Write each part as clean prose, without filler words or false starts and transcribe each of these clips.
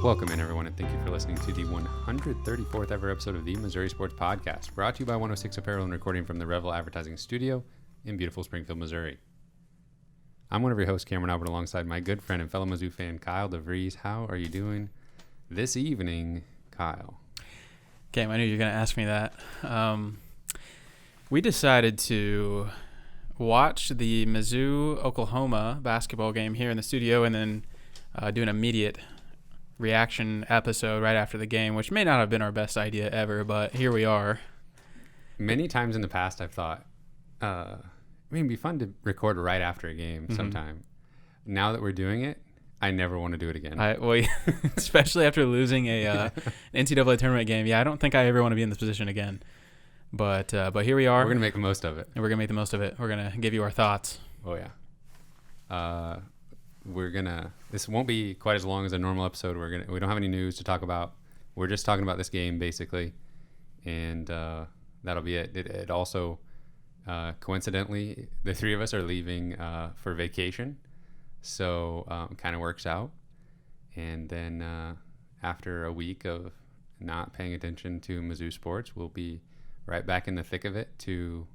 Welcome in, everyone, and thank you for listening to the 134th ever episode of the Missouri Sports Podcast, brought to you by 106 Apparel and recording from the Revel Advertising Studio in beautiful Springfield, Missouri. I'm one of your hosts, Cameron Albert, alongside my good friend and fellow Mizzou fan, Kyle DeVries. How are you doing this evening, Kyle? Cam, I knew you were going to ask me that. We decided to watch the Mizzou-Oklahoma basketball game here in the studio and then do an immediate reaction episode right after the game, which may not have been our best idea ever, but here we are. Many times in the past I've thought, it'd be fun to record right after a game sometime. Now that we're doing it, I never want to do it again. Especially after losing an NCAA tournament game. Yeah, I don't think I ever want to be in this position again. But here we are. We're going to make the most of it. And we're going to make the most of it. We're going to give you our thoughts. Oh, yeah. This won't be quite as long as a normal episode. We don't have any news to talk about. We're just talking about this game, basically. And that'll be it. It also, coincidentally, the three of us are leaving for vacation. So kind of works out. And then after a week of not paying attention to Mizzou sports, we'll be right back in the thick of it to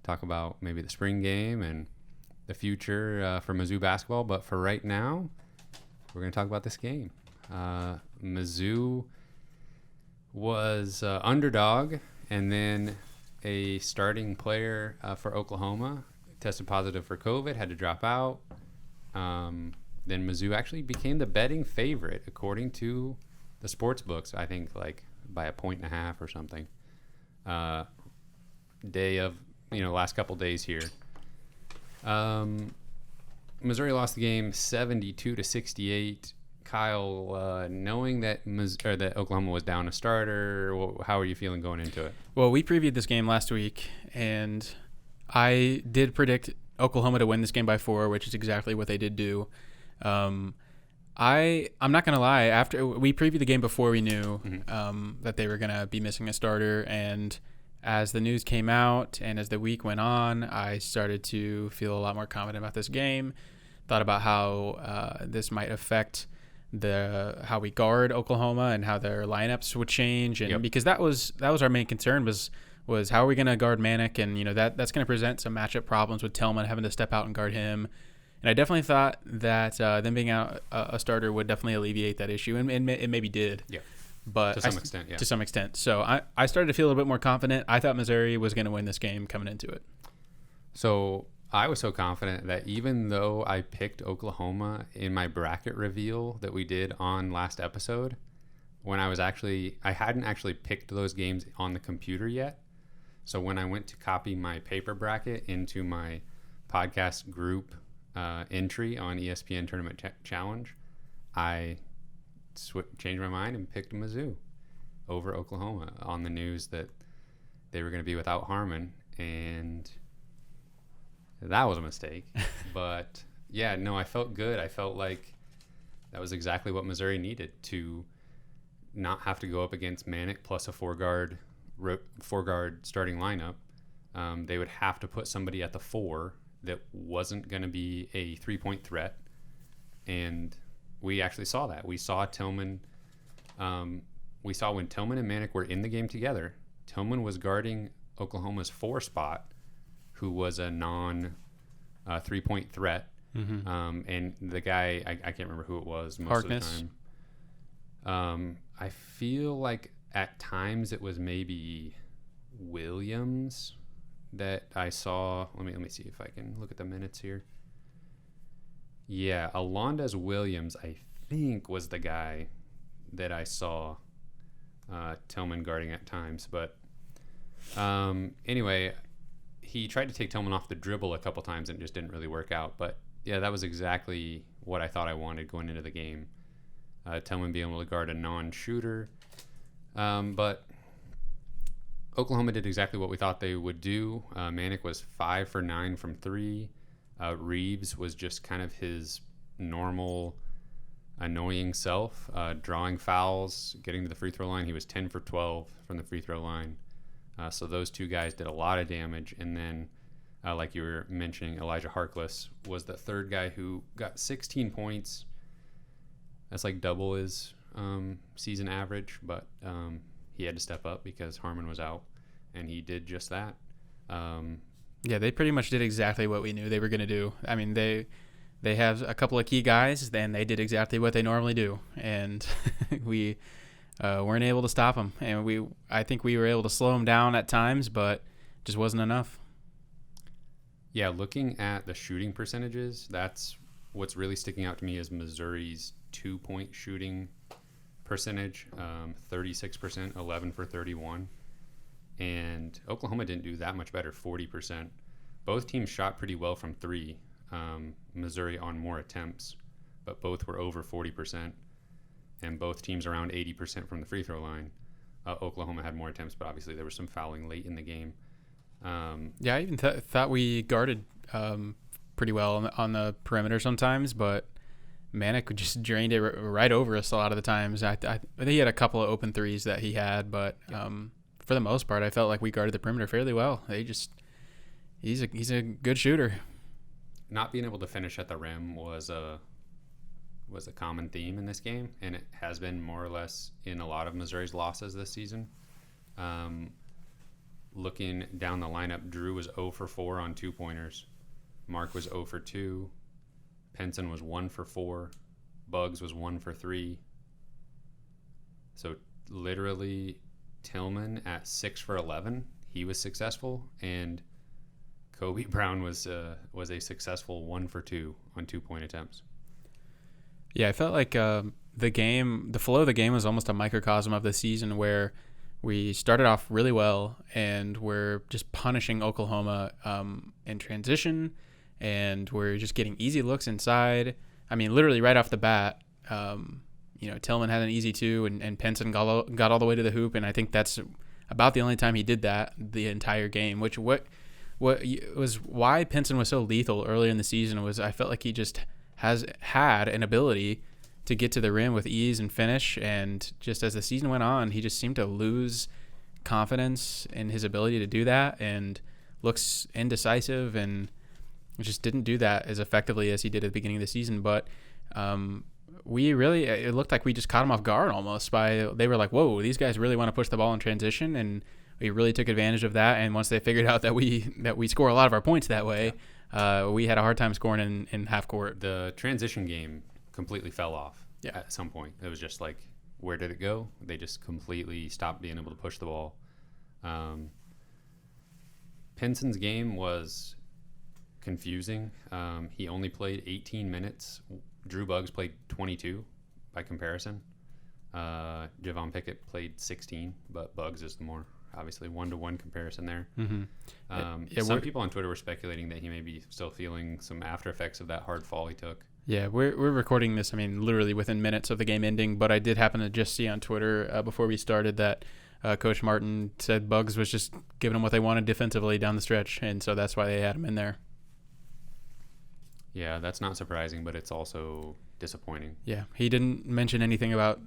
talk about maybe the spring game and the future for Mizzou basketball. But for right now, we're going to talk about this game. Mizzou was underdog, and then a starting player for Oklahoma tested positive for COVID, had to drop out. Then Mizzou actually became the betting favorite, according to the sports books, I think like by 1.5 or something. Last couple days here. Missouri lost the game 72-68. Kyle, knowing that that Oklahoma was down a starter, how are you feeling going into it? Well, we previewed this game last week, and I did predict Oklahoma to win this game by 4, which is exactly what they did do. I'm not going to lie. After we previewed the game before we knew that they were going to be missing a starter, and as the news came out and as the week went on, I started to feel a lot more confident about this game. Thought about how this might affect how we guard Oklahoma and how their lineups would change, and because that was our main concern was how are we going to guard Manic, and that's going to present some matchup problems with Tillman having to step out and guard him. And I definitely thought that them being out a starter would definitely alleviate that issue, and it maybe did. Yeah. But to some extent, yeah. To some extent. So I started to feel a little bit more confident. I thought Missouri was going to win this game coming into it. So I was so confident that even though I picked Oklahoma in my bracket reveal that we did on last episode, when I hadn't actually picked those games on the computer yet. So when I went to copy my paper bracket into my podcast group entry on ESPN Tournament Challenge, I changed my mind and picked Mizzou over Oklahoma on the news that they were going to be without Harmon, and that was a mistake. But yeah, no, I felt good. I felt like that was exactly what Missouri needed to not have to go up against Manic plus a four guard starting lineup. They would have to put somebody at the 4 that wasn't going to be a 3-point threat, and we actually saw that. We saw Tillman. We saw when Tillman and Manic were in the game together, Tillman was guarding Oklahoma's 4 spot, who was a non 3-point threat. And the guy, I can't remember who it was most Harkness. of the time. I feel like at times it was maybe Williams that I saw. Let me see if I can look at the minutes here. Yeah, Alondes Williams, I think, was the guy that I saw Tillman guarding at times. But anyway, he tried to take Tillman off the dribble a couple times and it just didn't really work out. But yeah, that was exactly what I thought I wanted going into the game. Tillman being able to guard a non-shooter. But Oklahoma did exactly what we thought they would do. Manic was 5 for 9 from 3. Reeves was just kind of his normal annoying self, drawing fouls, getting to the free throw line. He was 10 for 12 from the free throw line. So those two guys did a lot of damage. And then, like you were mentioning, Elijah Harkless was the third guy who got 16 points, That's like double his season average, but he had to step up because Harmon was out, and he did just that. Yeah, they pretty much did exactly what we knew they were going to do. I mean, they have a couple of key guys, then they did exactly what they normally do, and we weren't able to stop them. And I think we were able to slow them down at times, but just wasn't enough. Yeah, looking at the shooting percentages, that's what's really sticking out to me is Missouri's 2-point shooting percentage, 36%, 11 for 31. And Oklahoma didn't do that much better, 40%. Both teams shot pretty well from three. Missouri on more attempts, but both were over 40%. And both teams around 80% from the free throw line. Oklahoma had more attempts, but obviously there was some fouling late in the game. Yeah, I even thought we guarded pretty well on the perimeter sometimes, but Manic just drained it right over us a lot of the times. I think he had a couple of open threes that he had, but for the most part, I felt like we guarded the perimeter fairly well. He's a good shooter. Not being able to finish at the rim was a common theme in this game, and it has been more or less in a lot of Missouri's losses this season. Looking down the lineup, Drew was 0 for 4 on 2-pointers. Mark was 0 for 2. Penson was 1 for 4. Bugs was 1 for 3. So literally Tillman at 6 for 11, he was successful, and Kobe Brown was a successful 1 for 2 on 2-point attempts. Yeah, I felt like the flow of the game was almost a microcosm of the season where we started off really well and we're just punishing Oklahoma in transition, and we're just getting easy looks inside. I mean, literally right off the bat, Tillman had an easy 2, and Penson got all the way to the hoop, and I think that's about the only time he did that the entire game, which what was why Penson was so lethal earlier in the season was I felt like he just has had an ability to get to the rim with ease and finish, and just as the season went on, he just seemed to lose confidence in his ability to do that and looks indecisive and just didn't do that as effectively as he did at the beginning of the season. But it looked like we just caught him off guard almost they were like, whoa, these guys really want to push the ball in transition, and we really took advantage of that. And once they figured out that we score a lot of our points that way, we had a hard time scoring in half court. The transition game completely fell off at some point. It was just like, where did it go? They just completely stopped being able to push the ball. Penson's game was confusing. He only played 18 minutes. Drew Buggs played 22 by comparison. Javon Pickett played 16, but Buggs is the more obviously 1-to-1 comparison there. Mm-hmm. Some people on Twitter were speculating that he may be still feeling some after effects of that hard fall he took. Yeah, we're recording this, I mean, literally within minutes of the game ending, but I did happen to just see on Twitter before we started that Coach Martin said Buggs was just giving them what they wanted defensively down the stretch, and so that's why they had him in there. Yeah, that's not surprising, but it's also disappointing. Yeah, he didn't mention anything about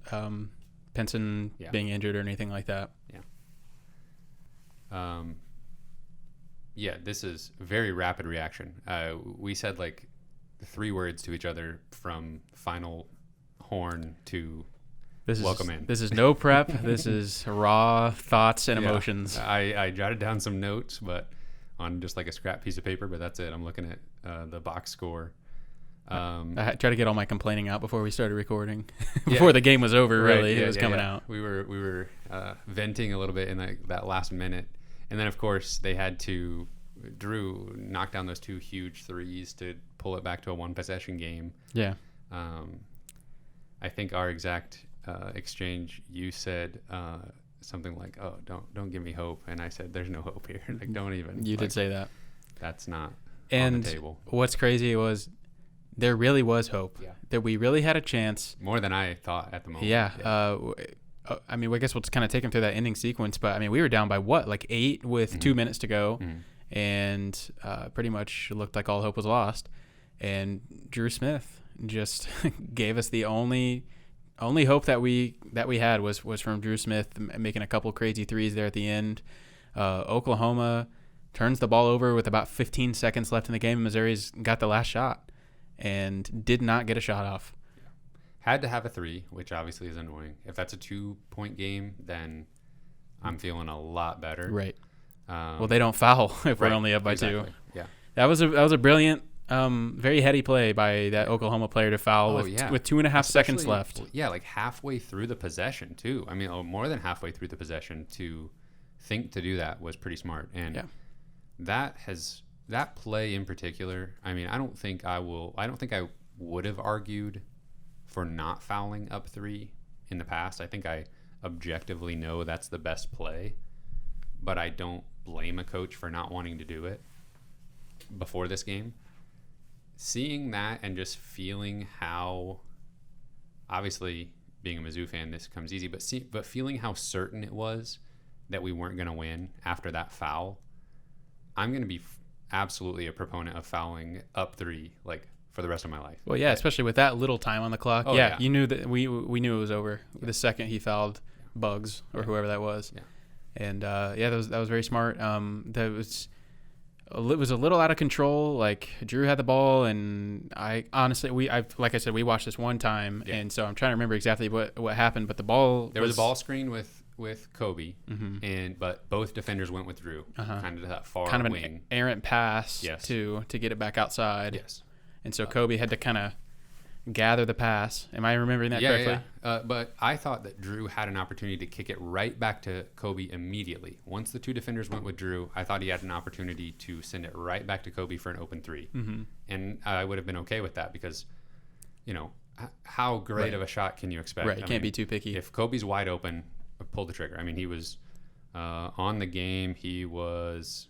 Penson being injured or anything like that. Yeah, this is very rapid reaction. We said like 3 words to each other from final horn to welcome in. This is no prep. This is raw thoughts and emotions. I jotted down some notes, but on just like a scrap piece of paper, but that's it. I'm looking at the box score. I tried to get all my complaining out before we started recording. Before the game was over, really. It was coming out. We were venting a little bit in that last minute. And then, of course, they had to Drew knock down those 2 huge threes to pull it back to a 1-possession game. Yeah. I think our exact exchange, you said something like, "Oh, don't give me hope," and I said, "There's no hope here. Like, don't even." You did say that. That's not on the table. What's crazy was there really was hope. Yeah. That we really had a chance. More than I thought at the moment. Yeah. I mean, I guess we'll just kind of take him through that ending sequence, but I mean, we were down by like 8 with 2 minutes to go, and pretty much looked like all hope was lost. And Drew Smith just gave us the only hope that we had was from Drew Smith making a couple crazy threes there at the end. Oklahoma turns the ball over with about 15 seconds left in the game, and Missouri's got the last shot and did not get a shot off. Had to have a 3, which obviously is annoying. If that's a 2-point game, then I'm feeling a lot better. Right. Well, they don't foul if we're only up by exactly. 2. Yeah. That was a brilliant, very heady play by that Oklahoma player to foul with 2.5 seconds left. Yeah, like halfway through the possession too. I mean, more than halfway through the possession to think to do that was pretty smart. And that play in particular, I mean, I don't think I would have argued for not fouling up 3 in the past. I think I objectively know that's the best play, but I don't blame a coach for not wanting to do it before this game. Seeing that and just feeling how, obviously being a Mizzou fan, this comes easy, but feeling how certain it was that we weren't going to win after that foul, I'm going to be absolutely a proponent of fouling up 3, like, for the rest of my life. Well, yeah, especially with that little time on the clock. Oh, yeah. You knew that we knew it was over the second he fouled Bugs or whoever that was. Yeah. And that was very smart. It was a little out of control. Like, Drew had the ball, and I honestly, like I said, we watched this one time, and so I'm trying to remember exactly what happened. But the ball, there was a ball screen with Kobe, but both defenders went with Drew, kind of that far kind of wing. An errant pass to get it back outside. Yes. And so Kobe had to kind of gather the pass. Am I remembering that correctly? Yeah. But I thought that Drew had an opportunity to kick it right back to Kobe immediately. Once the 2 defenders went with Drew, I thought he had an opportunity to send it right back to Kobe for an open 3. And I would have been okay with that because, how great of a shot can you expect? Right, you can't be too picky. If Kobe's wide open, pull the trigger. I mean, he was on the game. He was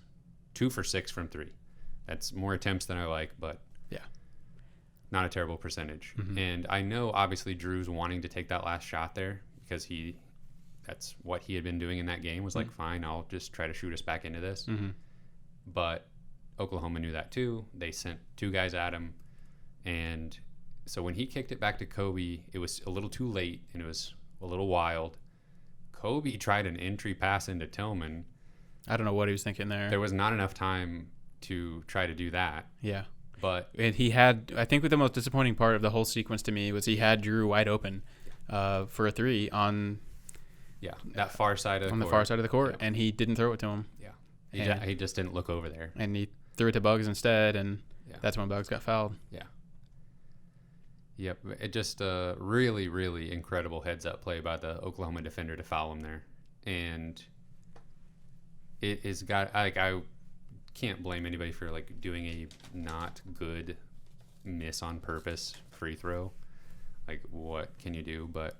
2 for 6 from 3. That's more attempts than I like, but not a terrible percentage. And I know obviously Drew's wanting to take that last shot there because that's what he had been doing in that game, was like, fine, I'll just try to shoot us back into this. But Oklahoma knew that too. They sent 2 guys at him. And so when he kicked it back to Kobe, it was a little too late and it was a little wild. Kobe tried an entry pass into Tillman. I don't know what he was thinking there. There was not enough time to try to do that. Yeah. And he had, I think the most disappointing part of the whole sequence to me was he had Drew wide open for a 3 on that far side of the court. On the far side of the court, and he didn't throw it to him. Yeah. He just didn't look over there. And he threw it to Bugs instead, and that's when Bugs got fouled. Yeah. Yep. It just really, really incredible heads-up play by the Oklahoma defender to foul him there. And it is I can't blame anybody for like doing a not good miss on purpose free throw. Like, what can you do? But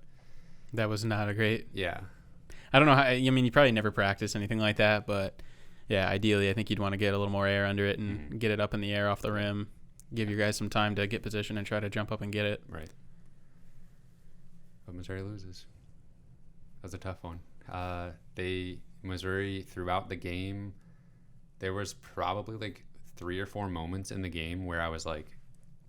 that was not a great. Yeah. I don't know how. I mean, you probably never practice anything like that, but yeah, ideally, I think you'd want to get a little more air under it and get it up in the air off the rim. Give your guys some time to get position and try to jump up and get it. Right. But Missouri loses. That was a tough one. Missouri throughout the game, there was probably like 3 or 4 moments in the game where I was like,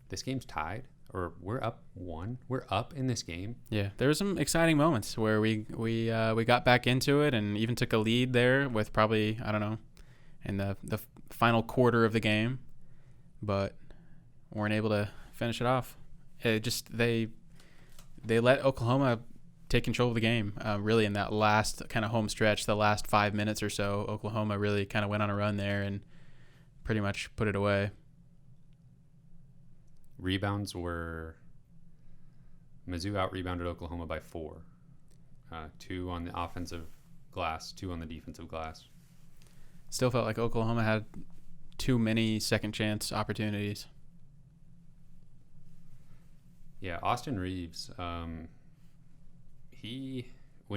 this game's tied, or we're up 1. We're up in this game. Yeah, there were some exciting moments where we got back into it and even took a lead there with probably, I don't know, in the final quarter of the game, but weren't able to finish it off. It just they let Oklahoma take control of the game. Really, in that last kind of home stretch, the last 5 minutes or so, Oklahoma really kind of went on a run there and pretty much put it away. Rebounds were Mizzou out-rebounded Oklahoma by 4. 2 on the offensive glass, 2 on the defensive glass. Still felt like Oklahoma had too many second chance opportunities. Yeah, Austin Reeves, when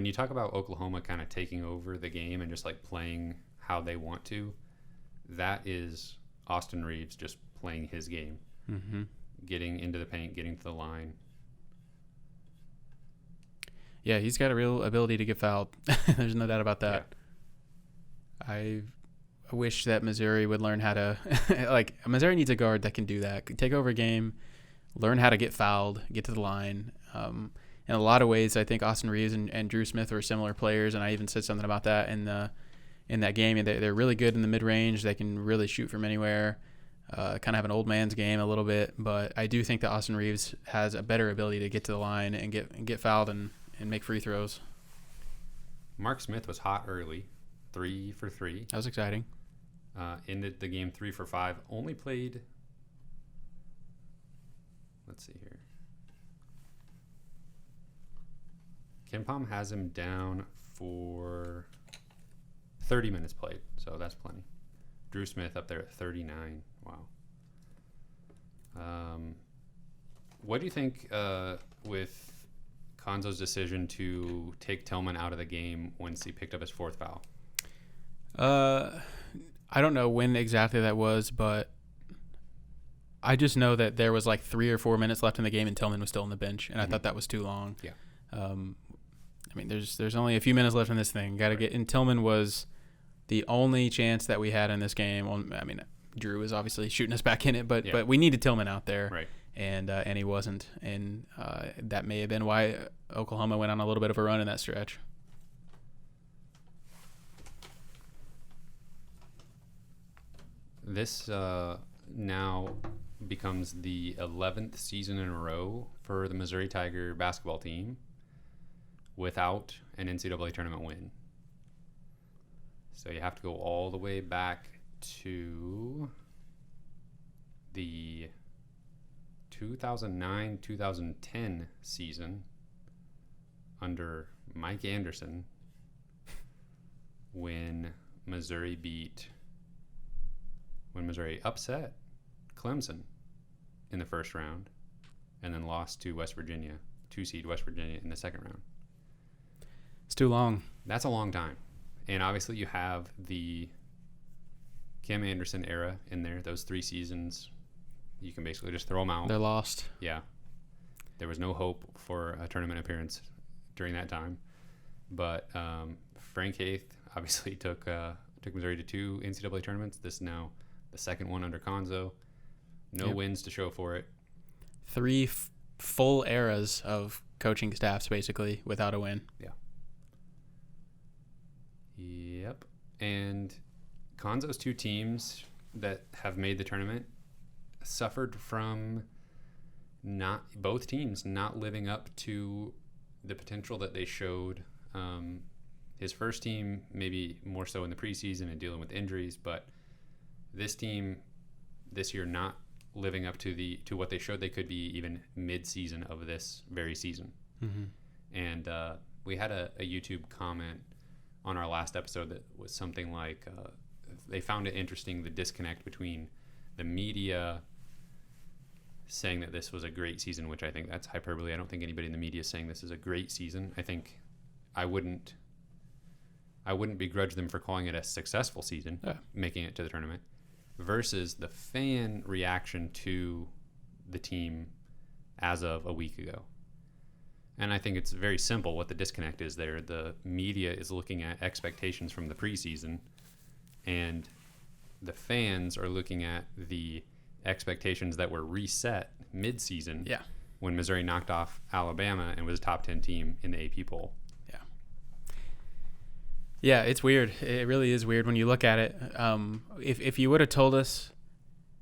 you talk about Oklahoma kind of taking over the game and just like playing how they want to, that is Austin Reeves just playing his game. Getting into the paint, getting to the line. Yeah, he's got a real ability to get fouled. There's no doubt about that. Yeah. I wish that Missouri would learn how to Missouri needs a guard that can do that. Take over a game, learn how to get fouled, get to the line. In a lot of ways, I think Austin Reeves and Drew Smith were similar players, and I even said something about that in that game. And they're really good in the mid-range. They can really shoot from anywhere. kind of have an old man's game a little bit, but I do think that Austin Reeves has a better ability to get to the line and get fouled and make free throws. Mark Smith was hot early, 3 for 3. That was exciting. Ended the game 3 for 5. Only played, let's see here. KenPom has him down for 30 minutes played, so that's plenty. Drew Smith up there at 39. Wow. What do you think with Konzo's decision to take Tillman out of the game once he picked up his 4th foul? I don't know when exactly that was, but I just know that there was like 3 or 4 minutes left in the game and Tillman was still on the bench, and I thought that was too long. Yeah. I mean, there's only a few minutes left in this thing. Got to get. And Tillman was the only chance that we had in this game. I mean, Drew is obviously shooting us back in it, but we needed Tillman out there, right? And he wasn't, and that may have been why Oklahoma went on a little bit of a run in that stretch. This now becomes the 11th season in a row for the Missouri Tiger basketball team without an NCAA tournament win. So you have to go all the way back to the 2009-2010 season under Mike Anderson when Missouri upset Clemson in the first round and then lost to West Virginia, 2-seed West Virginia in the second round. It's too long. That's a long time. And obviously you have the Cam Anderson era in there, those 3 seasons. You can basically just throw them out. They're lost. Yeah. There was no hope for a tournament appearance during that time. But Frank Haith obviously took Missouri to 2 NCAA tournaments. This is now the second one under Konzo. No wins to show for it. 3 full eras of coaching staffs, basically, without a win. Yeah. Yep. And Konzo's 2 teams that have made the tournament suffered from both teams not living up to the potential that they showed. His first team maybe more so in the preseason and dealing with injuries, but this team this year not living up to what they showed they could be even mid-season of this very season. Mm-hmm. And we had a YouTube comment on our last episode that was something like they found it interesting, the disconnect between the media saying that this was a great season, which I think that's hyperbole. I don't think anybody in the media is saying this is a great season. I think I wouldn't begrudge them for calling it a successful season, making it to the tournament, versus the fan reaction to the team as of a week ago. And I think it's very simple what the disconnect is there. The media is looking at expectations from the preseason, and the fans are looking at the expectations that were reset mid-season when Missouri knocked off Alabama and was a top 10 team in the AP poll. Yeah, it's weird. It really is weird when you look at it. If you would have told us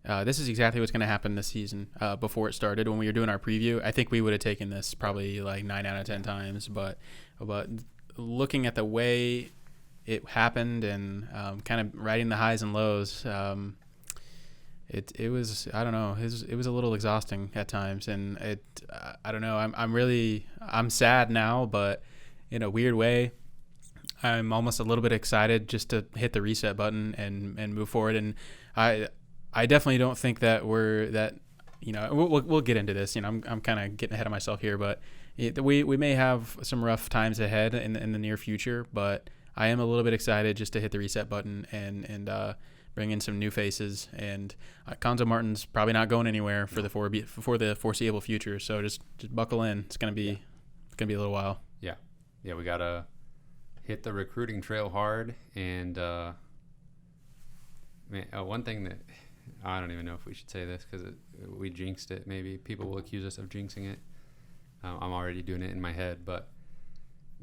this is exactly what's going to happen this season before it started, when we were doing our preview, I think we would have taken this probably like 9 out of 10 times. But looking at the way it happened and kind of riding the highs and lows, it was, I don't know, it was a little exhausting at times, and I don't know. I'm sad now, but in a weird way, I'm almost a little bit excited just to hit the reset button and move forward. And I definitely don't think that we'll get into this. I'm kind of getting ahead of myself here, but we may have some rough times ahead in the near future. But I am a little bit excited just to hit the reset button and bring in some new faces. And Konzo Martin's probably not going anywhere for the foreseeable future. So just buckle in. It's gonna be a little while. Yeah, we gotta hit the recruiting trail hard. And one thing that I don't even know if we should say this because we jinxed it. Maybe people will accuse us of jinxing it. I'm already doing it in my head, but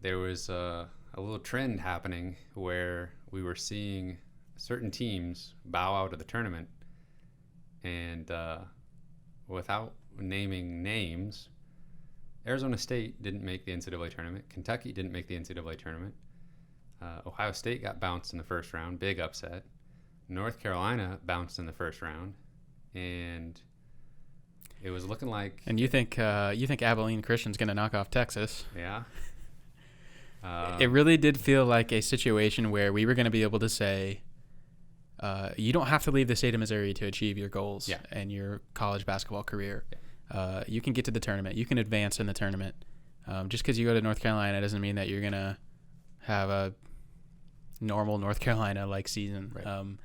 there was a little trend happening where we were seeing certain teams bow out of the tournament, And without naming names, Arizona State didn't make the NCAA tournament. Kentucky didn't make the NCAA tournament. Ohio State got bounced in the first round, big upset. North Carolina bounced in the first round, and it was looking like. And you think Abilene Christian's going to knock off Texas? Yeah. It really did feel like a situation where we were going to be able to say, you don't have to leave the state of Missouri to achieve your goals and your college basketball career. Yeah. You can get to the tournament. You can advance in the tournament. Just because you go to North Carolina doesn't mean that you're going to have a normal North Carolina-like season. Right.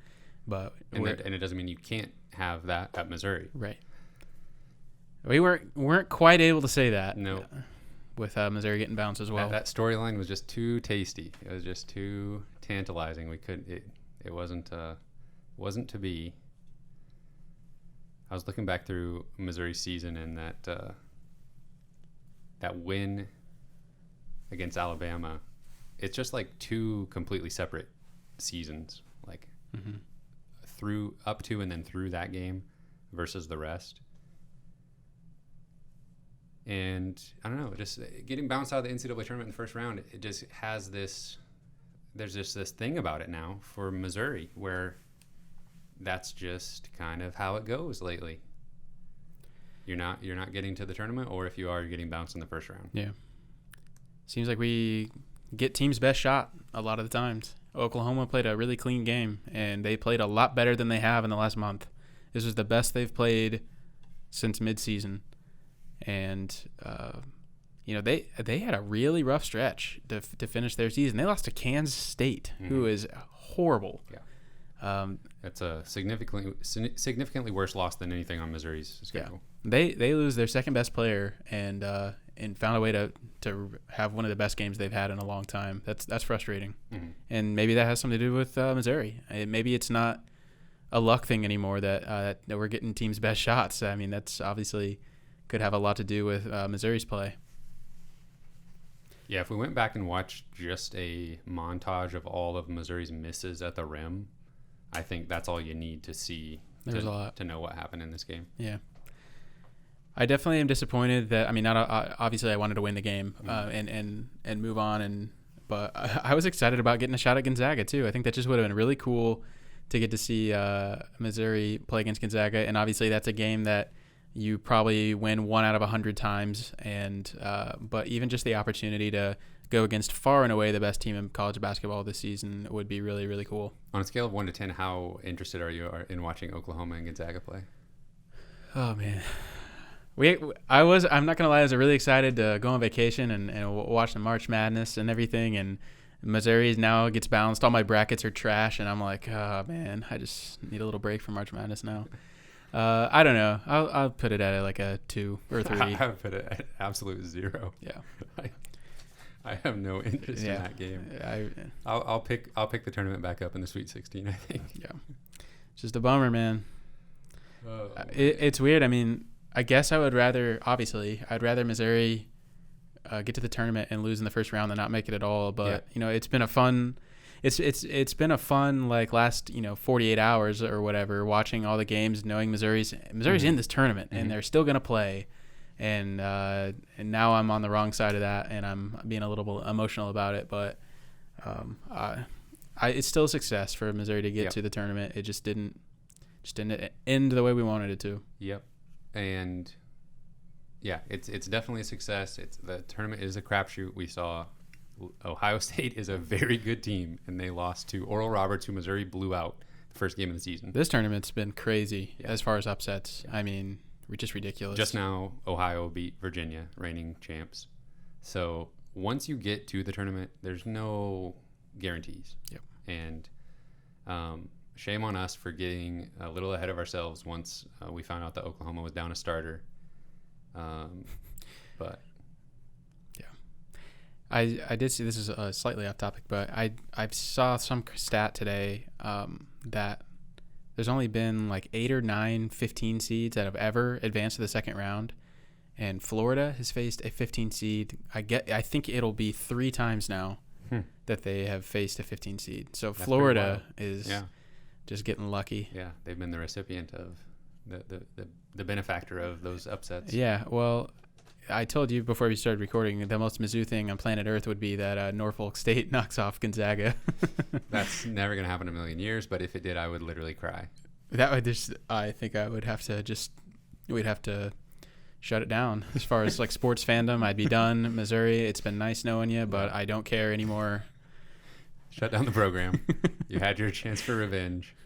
But it doesn't mean you can't have that at Missouri. Right. We weren't quite able to say that. No. With Missouri getting bounced as well. That storyline was just too tasty. It was just too tantalizing. It wasn't to be. I was looking back through Missouri's season, and that win against Alabama, it's just like two completely separate seasons, like through up to and then through that game versus the rest. And I don't know, just getting bounced out of the NCAA tournament in the first round, it just has this. There's just this thing about it now for Missouri where that's just kind of how it goes lately. You're not getting to the tournament, or if you are, you're getting bounced in the first round. Yeah. Seems like we get team's best shot a lot of the times. Oklahoma played a really clean game, and they played a lot better than they have in the last month. This was the best they've played since midseason. And they had a really rough stretch to finish their season. They lost to Kansas State, who is horrible. Yeah, that's a significantly worse loss than anything on Missouri's schedule. Yeah. They lose their second best player and found a way to have one of the best games they've had in a long time. That's frustrating, and maybe that has something to do with Missouri. Maybe it's not a luck thing anymore that we're getting team's best shots. I mean, that's obviously could have a lot to do with Missouri's play. Yeah, if we went back and watched just a montage of all of Missouri's misses at the rim, I think that's all you need to see There's a lot to know what happened in this game. Yeah. I definitely am disappointed that, I mean, obviously I wanted to win the game and move on, but I was excited about getting a shot at Gonzaga too. I think that just would have been really cool to get to see Missouri play against Gonzaga, and obviously that's a game that you probably win 1 out of 100 times, but even just the opportunity to go against far and away the best team in college basketball this season would be really, really cool. On a scale of 1 to 10, how interested are you in watching Oklahoma and Gonzaga play? Oh man, I'm not gonna lie, I was really excited to go on vacation and watch the March Madness and everything, and Missouri now gets bounced. All my brackets are trash, and I'm like, oh man, I just need a little break from March Madness now. I don't know. I'll put it at like a 2 or 3. I would put it at absolute 0. Yeah. I have no interest in that game. I'll pick the tournament back up in the Sweet 16, I think. Yeah. It's just a bummer, man. It's weird. I mean, I guess I'd rather Missouri get to the tournament and lose in the first round than not make it at all. But it's been a fun. It's been a fun like last 48 hours or whatever, watching all the games, knowing Missouri's in this tournament and they're still gonna play, and now I'm on the wrong side of that and I'm being a little bit emotional about it, but it's still a success for Missouri to get to the tournament. It just didn't end the way we wanted it to. Yep, and yeah, it's definitely a success. The tournament is a crapshoot. We saw Ohio State is a very good team, and they lost to Oral Roberts, who Missouri blew out the first game of the season. This tournament's been crazy as far as upsets. I mean, just ridiculous. Just now, Ohio beat Virginia, reigning champs. So once you get to the tournament, there's no guarantees. Yep. And shame on us for getting a little ahead of ourselves once we found out that Oklahoma was down a starter. But I did see, this is slightly off topic, but I saw some stat today that there's only been like 8 or 9 15 seeds that have ever advanced to the second round, and Florida has faced a 15 seed. I think it'll be 3 times now that they have faced a 15 seed. So that's Florida is just getting lucky. Yeah, they've been the recipient of the benefactor of those upsets. Yeah, well, I told you before we started recording, the most Mizzou thing on planet Earth would be that Norfolk State knocks off Gonzaga. That's never going to happen in a million years, but if it did, I would literally cry. That would I think I would have to we'd have to shut it down. As far as like sports fandom, I'd be done. Missouri, it's been nice knowing you, but I don't care anymore. Shut down the program. You had your chance for revenge.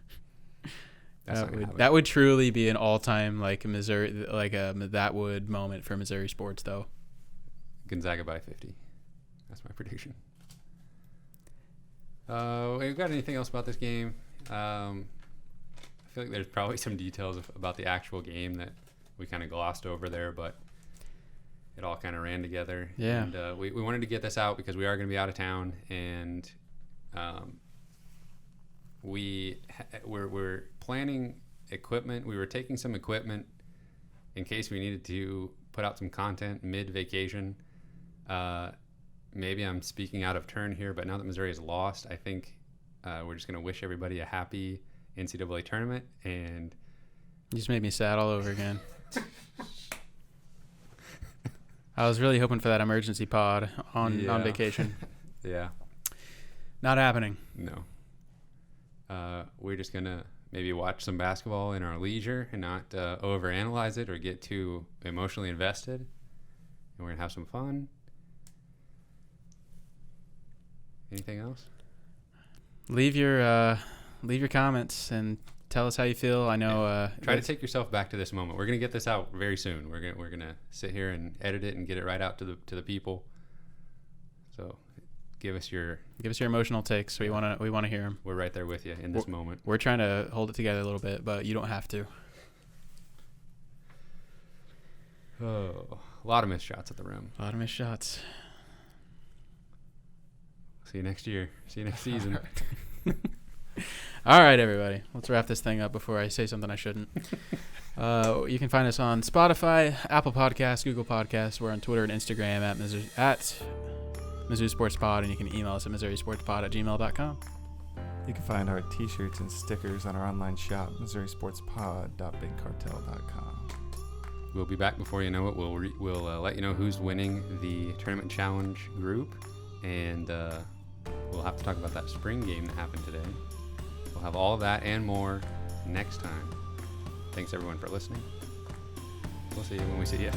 That would truly be an all-time like Missouri, like that would moment for Missouri sports, though. Gonzaga by 50. That's my prediction. We got anything else about this game? I feel like there's probably some details about the actual game that we kind of glossed over there, but it all kind of ran together. Yeah. And we wanted to get this out because we are going to be out of town, and we're planning equipment. We were taking some equipment in case we needed to put out some content mid-vacation. Maybe I'm speaking out of turn here, but now that Missouri has lost, I think we're just going to wish everybody a happy NCAA tournament. And you just made me sad all over again. I was really hoping for that emergency pod on vacation. Yeah. Not happening. No. We're just going to maybe watch some basketball in our leisure and not overanalyze it or get too emotionally invested. And we're going to have some fun. Anything else? Leave your comments and tell us how you feel. I know. Try to take yourself back to this moment. We're going to get this out very soon. We're gonna sit here and edit it and get it right out to the people. So give us your emotional takes. We want to hear them. We're right there with you in this moment. We're trying to hold it together a little bit, but you don't have to. Oh, a lot of missed shots at the rim. A lot of missed shots. See you next year. See you next season. All right, everybody. Let's wrap this thing up before I say something I shouldn't. You can find us on Spotify, Apple Podcasts, Google Podcasts. We're on Twitter and Instagram at Mizzou Sports Pod, and you can email us at MissouriSportsPod@gmail.com. You can find our t-shirts and stickers on our online shop, MissouriSportsPod.BigCartel.com. We'll be back before you know it. We'll let you know who's winning the Tournament Challenge group, and we'll have to talk about that spring game that happened today. We'll have all of that and more next time. Thanks, everyone, for listening. We'll see you when we see you.